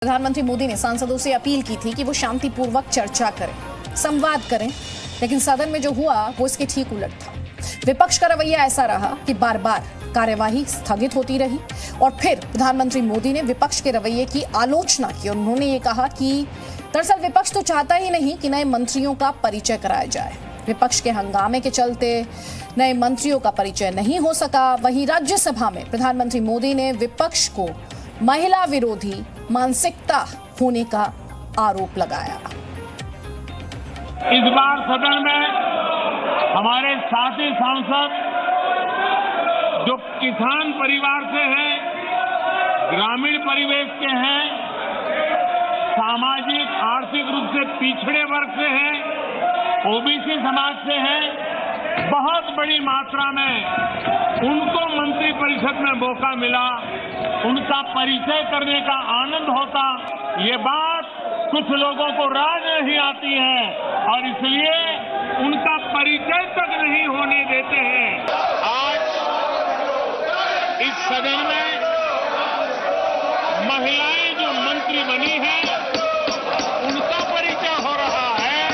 प्रधानमंत्री मोदी ने सांसदों से अपील की थी कि वो शांतिपूर्वक चर्चा करें, संवाद करें, लेकिन सदन में जो हुआ वो इसके ठीक उलट था। विपक्ष का रवैया ऐसा रहा कि बार बार कार्यवाही स्थगित होती रही और फिर प्रधानमंत्री मोदी ने विपक्ष के रवैये की आलोचना की और उन्होंने ये कहा कि दरअसल विपक्ष तो चाहता ही नहीं कि नए मंत्रियों का परिचय कराया जाए। विपक्ष के हंगामे के चलते नए मंत्रियों का परिचय नहीं हो सका। वहीं राज्यसभा में प्रधानमंत्री मोदी ने विपक्ष को महिला विरोधी मानसिकता होने का आरोप लगाया। इस बार सदन में हमारे साथी सांसद जो किसान परिवार से हैं, ग्रामीण परिवेश के हैं, सामाजिक आर्थिक रूप से पिछड़े वर्ग से हैं, ओबीसी समाज से हैं, बहुत बड़ी मात्रा में उनको मंत्रिपरिषद में मौका मिला, उनका परिचय करने का आनंद होता। ये बात कुछ लोगों को राज नहीं आती है और इसलिए उनका परिचय तक नहीं होने देते हैं। आज इस सदन में महिलाएं जो मंत्री बनी हैं, उनका परिचय हो रहा है।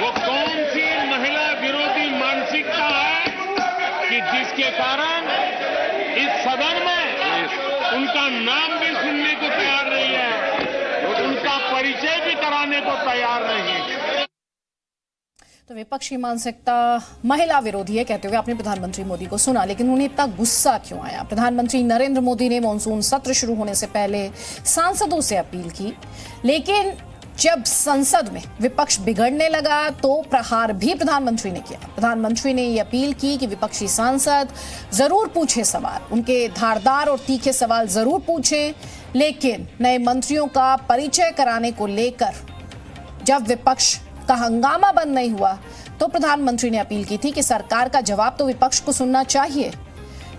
वो कौन सी महिला विरोधी मानसिकता है कि जिसके कारण इस सदन में उनका नाम भी सुनने को तैयार नहीं है, उनका परिचय भी कराने को तैयार नहीं है। तो विपक्ष की मानसिकता महिला विरोधी है कहते हुए आपने प्रधानमंत्री मोदी को सुना, लेकिन उन्हें इतना गुस्सा क्यों आया? प्रधानमंत्री नरेंद्र मोदी ने मानसून सत्र शुरू होने से पहले सांसदों से अपील की, लेकिन जब संसद में विपक्ष बिगड़ने लगा तो प्रहार भी प्रधानमंत्री ने किया। प्रधानमंत्री ने ये अपील की कि विपक्षी सांसद जरूर पूछे सवाल, उनके धारदार और तीखे सवाल जरूर पूछें, लेकिन नए मंत्रियों का परिचय कराने को लेकर जब विपक्ष का हंगामा बंद नहीं हुआ तो प्रधानमंत्री ने अपील की थी कि सरकार का जवाब तो विपक्ष को सुनना चाहिए,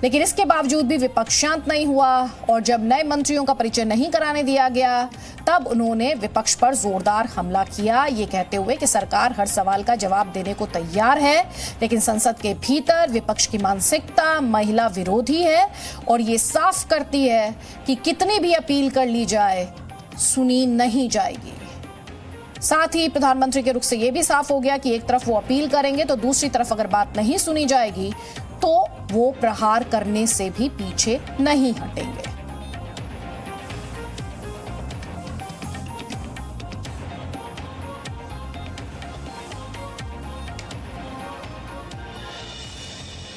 लेकिन इसके बावजूद भी विपक्ष शांत नहीं हुआ और जब नए मंत्रियों का परिचय नहीं कराने दिया गया तब उन्होंने विपक्ष पर जोरदार हमला किया, ये कहते हुए कि सरकार हर सवाल का जवाब देने को तैयार है, लेकिन संसद के भीतर विपक्ष की मानसिकता महिला विरोधी है और ये साफ करती है कि कितनी भी अपील कर ली जाए सुनी नहीं जाएगी। साथ ही प्रधानमंत्री के रुख से यह भी साफ हो गया कि एक तरफ वो अपील करेंगे तो दूसरी तरफ अगर बात नहीं सुनी जाएगी तो वो प्रहार करने से भी पीछे नहीं हटेंगे।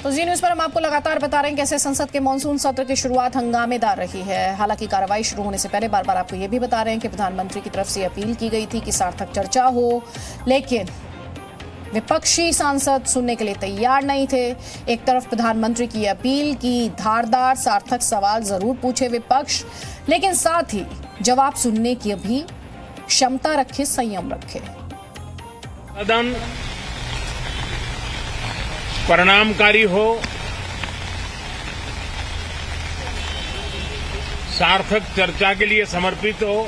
तो जी न्यूज पर हम आपको लगातार बता रहे हैं कैसे संसद के मानसून सत्र की शुरुआत हंगामेदार रही है। हालांकि कार्रवाई शुरू होने से पहले बार बार आपको यह भी बता रहे हैं कि प्रधानमंत्री की तरफ से अपील की गई थी कि सार्थक चर्चा हो, लेकिन विपक्षी सांसद सुनने के लिए तैयार नहीं थे। एक तरफ प्रधानमंत्री की अपील की धारदार सार्थक सवाल जरूर पूछे विपक्ष, लेकिन साथ ही जवाब सुनने की भी क्षमता रखे, संयम रखे। सदन परिणामकारी हो, सार्थक चर्चा के लिए समर्पित हो,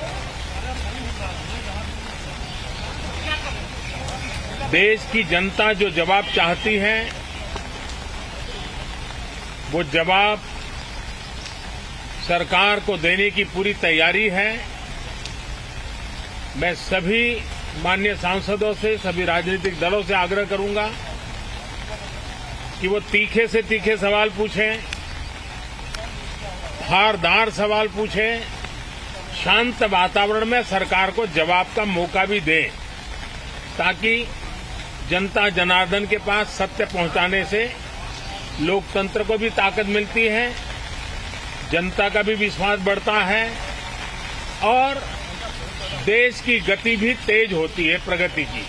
देश की जनता जो जवाब चाहती है वो जवाब सरकार को देने की पूरी तैयारी है। मैं सभी माननीय सांसदों से, सभी राजनीतिक दलों से आग्रह करूंगा कि वो तीखे से तीखे सवाल पूछें, धारदार सवाल पूछें, शांत वातावरण में सरकार को जवाब का मौका भी दें, ताकि जनता जनार्दन के पास सत्य पहुंचाने से लोकतंत्र को भी ताकत मिलती है, जनता का भी विश्वास बढ़ता है और देश की गति भी तेज होती है, प्रगति की।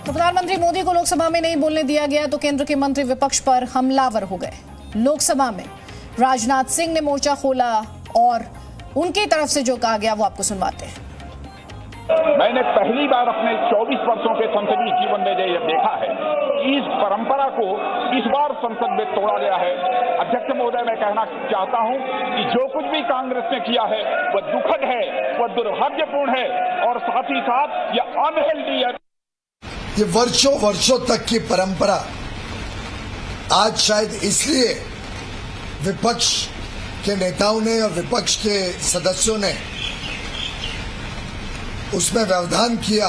तो प्रधानमंत्री मोदी को लोकसभा में नहीं बोलने दिया गया तो केंद्र के मंत्री विपक्ष पर हमलावर हो गए। लोकसभा में राजनाथ सिंह ने मोर्चा खोला और उनकी तरफ से जो कहा गया वो आपको सुनवाते हैं। मैंने पहली बार अपने 24 वर्षों के संसदीय जीवन में यह देखा है कि इस परंपरा को इस बार संसद में तोड़ा गया है। अध्यक्ष महोदय, मैं कहना चाहता हूं कि जो कुछ भी कांग्रेस ने किया है वह दुखद है, वह दुर्भाग्यपूर्ण है और साथ ही साथ यह अनहेल्दी है। ये वर्षों वर्षों तक की परंपरा आज शायद इसलिए विपक्ष के नेताओं ने और विपक्ष के सदस्यों ने उसमें व्यवधान किया,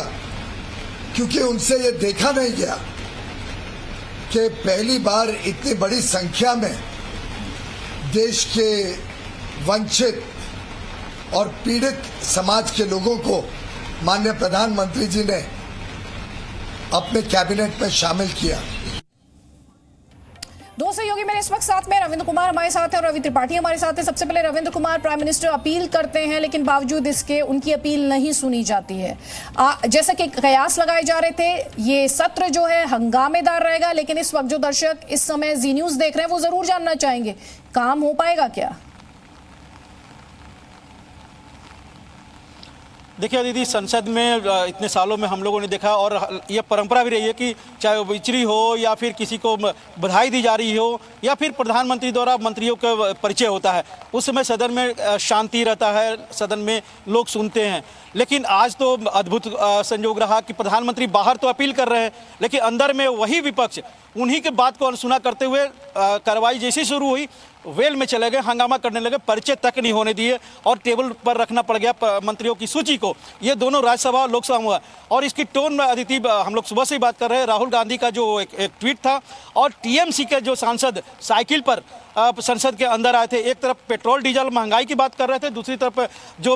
क्योंकि उनसे ये देखा नहीं गया कि पहली बार इतनी बड़ी संख्या में देश के वंचित और पीड़ित समाज के लोगों को माननीय प्रधानमंत्री जी ने अपने कैबिनेट में शामिल किया। दो सहयोगी मेरे इस वक्त साथ में रविंद्र कुमार हमारे साथ हैं और रवि त्रिपाठी हमारे साथ हैं। सबसे पहले Ravindra Kumar, prime minister appeal करते हैं लेकिन बावजूद इसके उनकी अपील नहीं सुनी जाती है। जैसा कि कयास लगाए जा रहे थे, ये सत्र जो है हंगामेदार रहेगा, लेकिन इस वक्त जो दर्शक इस समय जी न्यूज देख रहे हैं वो जरूर जानना चाहेंगे, काम हो पाएगा क्या? देखिए दीदी, संसद में इतने सालों में हम लोगों ने देखा और ये परंपरा भी रही है कि चाहे वो विचरी हो या फिर किसी को बधाई दी जा रही हो या फिर प्रधानमंत्री द्वारा मंत्रियों का परिचय होता है, उस समय सदन में शांति रहता है, सदन में लोग सुनते हैं। लेकिन आज तो अद्भुत संयोग रहा कि प्रधानमंत्री बाहर तो अपील कर रहे हैं, लेकिन अंदर में वही विपक्ष उन्हीं के बात को अनसुना करते हुए कार्रवाई जैसी शुरू हुई वेल में चले गए, हंगामा करने लगे, परिचय तक नहीं होने दिए और टेबल पर रखना पड़ गया मंत्रियों की सूची को। ये दोनों राज्यसभा और लोकसभा हुआ और इसकी टोन में अदिति, हम लोग सुबह से ही बात कर रहे हैं, राहुल गांधी का जो एक ट्वीट था और टीएमसी के जो सांसद साइकिल पर संसद के अंदर आए थे, एक तरफ पेट्रोल डीजल महंगाई की बात कर रहे थे, दूसरी तरफ जो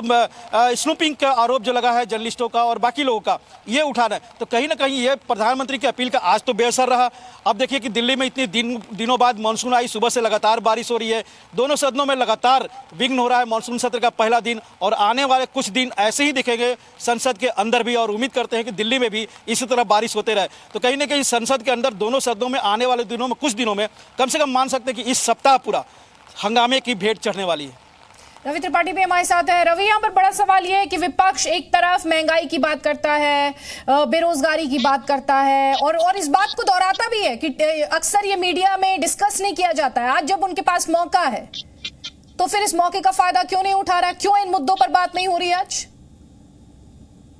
स्नूपिंग का आरोप जो लगा है जर्नलिस्टों का और बाकी लोगों का, ये उठाना है। तो कहीं ना कहीं ये प्रधानमंत्री की अपील का आज तो बेअसर रहा। अब देखिए कि दिल्ली में इतने दिनों बाद मानसून आई, सुबह से लगातार बारिश हो रही है, दोनों सदनों में लगातार विघ्न हो रहा है मानसून सत्र का पहला दिन और आने वाले कुछ दिन ऐसे ही दिखेंगे संसद के अंदर भी और उम्मीद करते हैं कि दिल्ली में भी इसी तरह बारिश होते रहे। तो कहीं ना कहीं संसद के अंदर दोनों सदनों में आने वाले दिनों में, कुछ दिनों में, कम से कम मान सकते हैं कि इस सप्ताह पूरा हंगामे की भेंट चढ़ने वाली है। रवि त्रिपाठी भी हमारे साथ है। रवि, यहाँ पर बड़ा सवाल यह है कि विपक्ष एक तरफ महंगाई की बात करता है, बेरोजगारी की बात करता है और इस बात को दोहराता भी है कि अक्सर ये मीडिया में डिस्कस नहीं किया जाता है। आज जब उनके पास मौका है तो फिर इस मौके का फायदा क्यों नहीं उठा रहा? क्यों इन मुद्दों पर बात नहीं हो रही आज?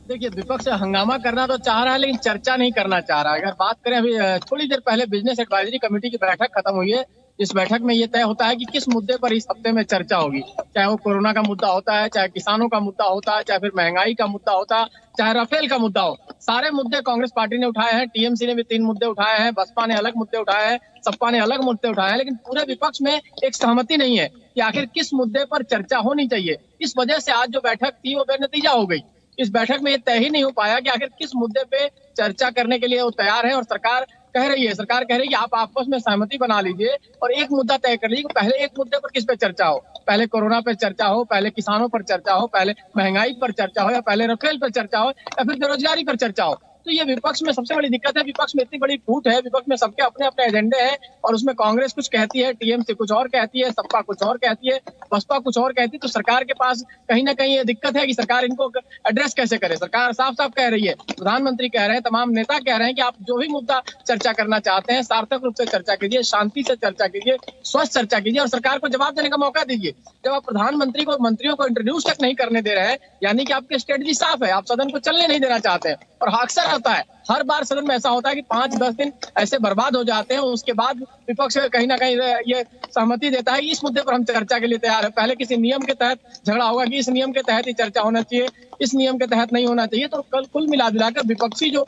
देखिए, विपक्ष हंगामा करना तो चाह रहा है लेकिन चर्चा नहीं करना चाह रहा है। अगर बात करें, अभी थोड़ी देर पहले बिजनेस एडवाइजरी कमेटी की बैठक खत्म हुई है। इस बैठक में ये तय होता है कि किस मुद्दे पर इस हफ्ते में चर्चा होगी, चाहे वो कोरोना का मुद्दा होता है, चाहे किसानों का मुद्दा होता है, चाहे फिर महंगाई का मुद्दा होता है, चाहे राफेल का मुद्दा हो। सारे मुद्दे कांग्रेस पार्टी ने उठाए हैं, टीएमसी ने भी 3 मुद्दे उठाए हैं, बसपा ने अलग मुद्दे उठाए हैं, सपा ने अलग मुद्दे उठाए हैं, लेकिन पूरे विपक्ष में एक सहमति नहीं है कि आखिर किस मुद्दे पर चर्चा होनी चाहिए। इस वजह से आज जो बैठक थी वो बेनतीजा हो गई। इस बैठक में ये तय ही नहीं हो पाया कि आखिर किस मुद्दे पे चर्चा करने के लिए वो तैयार है और सरकार कह रही है कि आप आपस में सहमति बना लीजिए और एक मुद्दा तय कर लीजिए कि पहले एक मुद्दे पर किस पे चर्चा हो, पहले कोरोना पे चर्चा हो, पहले किसानों पर चर्चा हो, पहले महंगाई पर चर्चा हो, या पहले राफेल पर चर्चा हो, या फिर बेरोजगारी पर चर्चा हो। तो ये विपक्ष में सबसे बड़ी दिक्कत है। विपक्ष में इतनी बड़ी फूट है, विपक्ष में सबके अपने अपने एजेंडे हैं और उसमें कांग्रेस कुछ कहती है, टीएमसी कुछ और कहती है, सपा कुछ और कहती है, बसपा कुछ और कहती है। तो सरकार के पास कहीं ना कहीं ये दिक्कत है कि सरकार इनको एड्रेस कैसे करे। सरकार साफ साफ कह रही है, प्रधानमंत्री कह रहे हैं, तमाम नेता कह रहे हैं कि आप जो भी मुद्दा चर्चा करना चाहते हैं सार्थक रूप से चर्चा कीजिए, शांति से चर्चा कीजिए, स्वस्थ चर्चा कीजिए और सरकार को जवाब देने का मौका दीजिए। जब आप प्रधानमंत्री को, मंत्रियों को इंट्रोड्यूस तक नहीं करने दे रहे हैं, यानी कि आपकी स्ट्रेटजी साफ है, आप सदन को चलने नहीं देना चाहते हैं। और अक्सर आता है, हर बार सदन में ऐसा होता है कि 5-10 दिन ऐसे बर्बाद हो जाते हैं, उसके बाद विपक्ष कहीं ना कहीं ये सहमति देता है कि इस मुद्दे पर हम चर्चा के लिए तैयार है। पहले किसी नियम के तहत झगड़ा होगा कि इस नियम के तहत ही चर्चा होना चाहिए, इस नियम के तहत नहीं होना चाहिए। तो कुल मिलाकर विपक्षी जो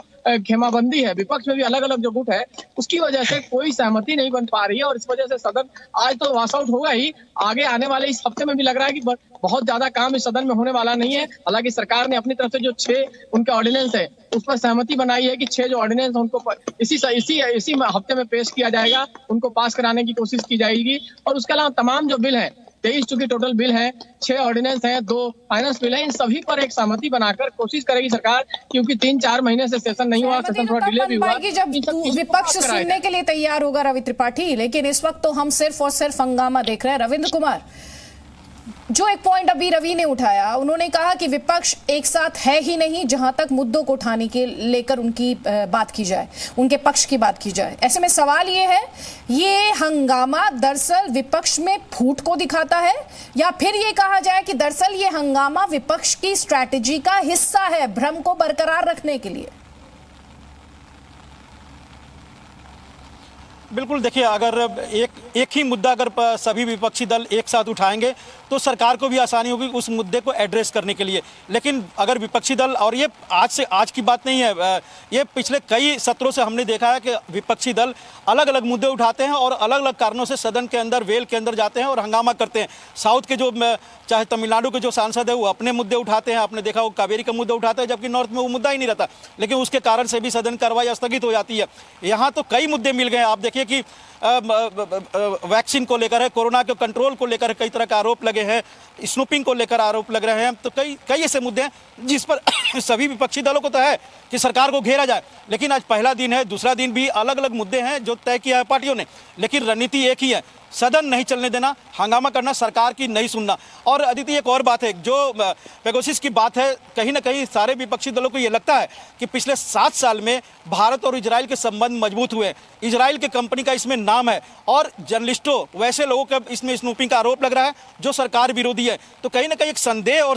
खेमाबंदी है, विपक्ष में भी अलग अलग जो गुट है, उसकी वजह से कोई सहमति नहीं बन पा रही है और इस वजह से सदन आज तो वॉश आउट होगा ही, आगे आने वाले इस हफ्ते में भी लग रहा है कि बहुत ज्यादा काम इस सदन में होने वाला नहीं है। हालांकि सरकार ने अपनी तरफ से जो 6 उनके ऑर्डिनेंस है उस पर सहमति बनाई है कि 6 जो ऑर्डिनेंस है उनको इसी हफ्ते में पेश किया जाएगा, उनको पास कराने की कोशिश की जाएगी। और उसके अलावा तमाम जो बिल है, 23 चूंकि टोटल बिल है, 6 ऑर्डिनेंस हैं, 2 फाइनेंस बिल है, इन सभी पर एक सहमति बनाकर कोशिश करेगी सरकार, क्योंकि 3-4 महीने से सेशन नहीं हुआ, सेशन थोड़ा डिले भी हुआ। जब विपक्ष सुनने के लिए तैयार होगा रवि त्रिपाठी, लेकिन इस वक्त तो हम सिर्फ और सिर्फ हंगामा देख रहे हैं। रविंद्र कुमार, जो एक पॉइंट अभी रवि ने उठाया, उन्होंने कहा कि विपक्ष एक साथ है ही नहीं जहां तक मुद्दों को उठाने के लेकर उनकी बात की जाए, उनके पक्ष की बात की जाए। ऐसे में सवाल ये है, ये हंगामा दरअसल विपक्ष में फूट को दिखाता है या फिर ये कहा जाए कि दरअसल ये हंगामा विपक्ष की स्ट्रैटेजी का हिस्सा है भ्रम को बरकरार रखने के लिए? बिल्कुल देखिए, अगर एक ही मुद्दा अगर सभी विपक्षी दल एक साथ उठाएंगे तो सरकार को भी आसानी होगी उस मुद्दे को एड्रेस करने के लिए। लेकिन अगर विपक्षी दल, और ये आज की बात नहीं है, ये पिछले कई सत्रों से हमने देखा है कि विपक्षी दल अलग अलग मुद्दे उठाते हैं और अलग अलग कारणों से सदन के अंदर, वेल के अंदर जाते हैं और हंगामा करते हैं। साउथ के जो, चाहे तमिलनाडु के जो सांसद है वो अपने मुद्दे उठाते हैं, आपने देखा वो कावेरी का मुद्दा उठाते हैं, जबकि नॉर्थ में वो मुद्दा ही नहीं रहता, लेकिन उसके कारण से भी सदन कार्रवाई स्थगित हो जाती है। यहाँ तो कई मुद्दे मिल गए हैं। आप देखिए कि वैक्सीन को लेकर है, कोरोना के कंट्रोल को लेकर कई तरह के आरोप लगे हैं, स्नूपिंग को लेकर आरोप लग रहे हैं, तो कई ऐसे मुद्दे हैं जिस पर सभी विपक्षी दलों को तो है कि सरकार को घेरा जाए। लेकिन आज पहला दिन है, दूसरा दिन भी अलग अलग मुद्दे हैं जो तय किया है पार्टियों ने, लेकिन रणनीति एक ही है, सदन नहीं चलने देना, हंगामा करना, सरकार की नहीं सुनना। और अदिति, एक और बात है, जो पेगासस की बात है, कहीं ना कहीं सारे विपक्षी दलों को ये लगता है कि पिछले 7 साल में भारत और इजराइल के संबंध मजबूत हुए। इजराइल की कंपनी का इसमें नाम है और जर्नलिस्टों, वैसे लोगों का इसमें स्नूपिंग का आरोप लग रहा है जो सरकार विरोधी है। तो कहीं ना कहीं एक संदेह और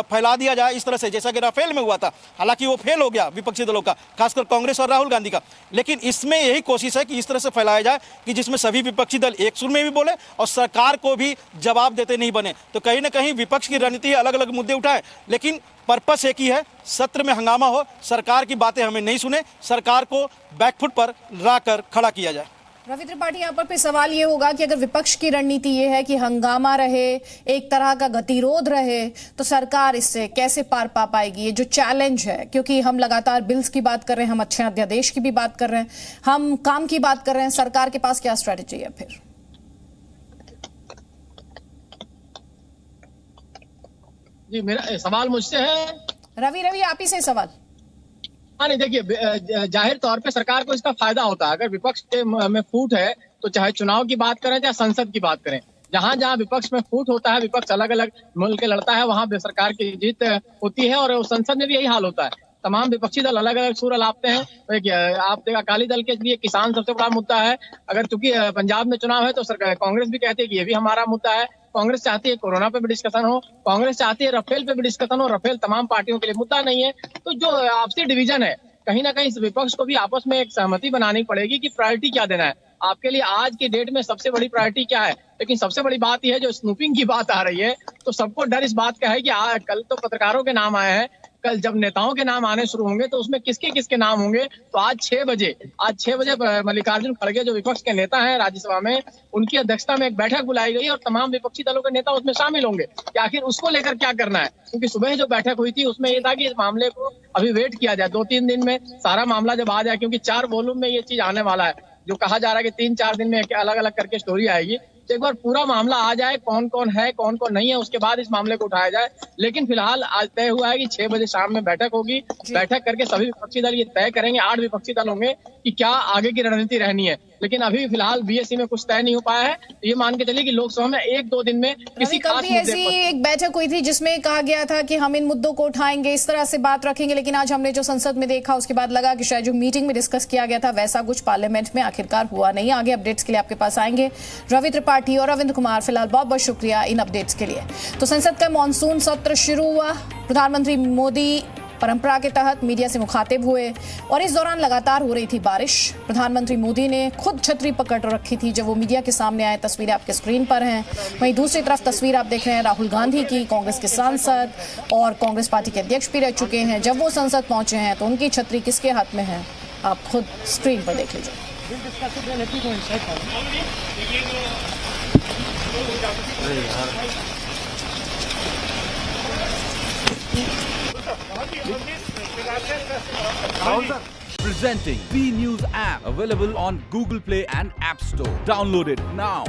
फैला दिया जाए इस तरह से, जैसा कि राफेल में हुआ था। हालांकि वो फेल हो गया विपक्षी दलों का, खासकर कांग्रेस और राहुल गांधी का, लेकिन इसमें यही कोशिश है कि इस तरह से फैलाया जाए कि जिसमें सभी विपक्षी दल एक सुर में भी बोले और सरकार को भी जवाब देते नहीं बने। तो कहीं ना कहीं विपक्ष की रणनीति अलग अलग मुद्दे उठाए, लेकिन पर्पस एक ही है, सत्र में हंगामा हो, सरकार की बातें हमें नहीं सुने, सरकार को बैकफुट पर लाकर खड़ा किया जाए। रवि त्रिपाठी, यहाँ पर सवाल ये होगा कि अगर विपक्ष की रणनीति ये है कि हंगामा रहे, एक तरह का गतिरोध रहे, तो सरकार इससे कैसे पार पा पाएगी? ये जो चैलेंज है, क्योंकि हम लगातार बिल्स की बात कर रहे हैं, हम अच्छे अध्यादेश की भी बात कर रहे हैं, हम काम की बात कर रहे हैं, सरकार के पास क्या स्ट्रेटेजी है फिर? जी, मेरा सवाल मुझसे है। रवि आप ही से सवाल। हाँ, नहीं, देखिए, जाहिर तौर पे सरकार को इसका फायदा होता है। अगर विपक्ष के में फूट है तो चाहे चुनाव की बात करें चाहे संसद की बात करें, जहां जहां विपक्ष में फूट होता है, विपक्ष अलग अलग मिलकर लड़ता है, वहां सरकार की जीत होती है। और संसद में भी यही हाल होता है, तमाम विपक्षी दल अलग अलग सुर अलापते हैं। तो आप देखा, अकाली दल के लिए किसान सबसे बड़ा मुद्दा है। अगर चूंकि पंजाब में चुनाव है तो सरकार, कांग्रेस भी कहती है कि ये भी हमारा मुद्दा है। कांग्रेस चाहती है कोरोना पे भी डिस्कशन हो, कांग्रेस चाहती है राफेल पे भी डिस्कशन हो। राफेल तमाम पार्टियों के लिए मुद्दा नहीं है। तो जो आपसी डिवीजन है, कहीं ना कहीं विपक्ष को भी आपस में एक सहमति बनानी पड़ेगी कि प्रायोरिटी क्या देना है। आपके लिए आज की डेट में सबसे बड़ी प्रायोरिटी क्या है? लेकिन सबसे बड़ी बात यह है, जो स्नूपिंग की बात आ रही है, तो सबको डर इस बात का है कि कल तो पत्रकारों के नाम आए हैं, कल जब नेताओं के नाम आने शुरू होंगे तो उसमें किसके किसके नाम होंगे। तो आज 6 बजे मल्लिकार्जुन खड़गे जो विपक्ष के नेता हैं राज्यसभा में, उनकी अध्यक्षता में एक बैठक बुलाई गई और तमाम विपक्षी दलों के नेता उसमें शामिल होंगे कि आखिर उसको लेकर क्या करना है। क्योंकि सुबह जो बैठक हुई थी उसमें ये था कि इस मामले को अभी वेट किया जाए, 2-3 दिन में सारा मामला जब आ जाए, क्योंकि 4 वॉल्यूम में ये चीज आने वाला है। जो कहा जा रहा है कि 3-4 दिन में अलग अलग करके स्टोरी आएगी। तो एक बार पूरा मामला आ जाए, कौन कौन है कौन कौन नहीं है, उसके बाद इस मामले को उठाया जाए। लेकिन फिलहाल आज तय हुआ है कि 6 बजे शाम में बैठक होगी। बैठक करके सभी विपक्षी दल ये तय करेंगे, 8 विपक्षी दल होंगे कि क्या आगे की रणनीति रहनी है। लेकिन अभी फिलहाल बीएससी में कुछ तय नहीं हो पाया है। ये मान के चलिए कि लोकसभा में 1-2 दिन में किसी खास मुद्दे ऐसी एक बैठक हुई थी जिसमें कहा गया था कि हम इन मुद्दों को उठाएंगे, इस तरह से बात रखेंगे। लेकिन आज हमने जो संसद में देखा, उसके बाद लगा कि शायद जो मीटिंग में डिस्कस किया गया था वैसा कुछ पार्लियामेंट में आखिरकार हुआ नहीं। आगे अपडेट्स के लिए आपके पास आएंगे रवि त्रिपाठी और अरविंद कुमार। फिलहाल बहुत बहुत शुक्रिया इन अपडेट्स के लिए। तो संसद का मॉनसून सत्र शुरू हुआ। प्रधानमंत्री मोदी परंपरा के तहत मीडिया से मुखातिब हुए और इस दौरान लगातार हो रही थी बारिश। प्रधानमंत्री मोदी ने खुद छतरी पकड़ रखी थी जब वो मीडिया के सामने आए। तस्वीरें आपके स्क्रीन पर हैं। वहीं दूसरी तरफ तस्वीर आप देख रहे हैं राहुल गांधी की, कांग्रेस के सांसद और कांग्रेस पार्टी के अध्यक्ष भी रह चुके हैं। जब वो संसद पहुंचे हैं तो उनकी छतरी किसके हाथ में है, आप खुद स्क्रीन पर देख लीजिए। Presenting B News app, available on Google Play and App Store. Download it now.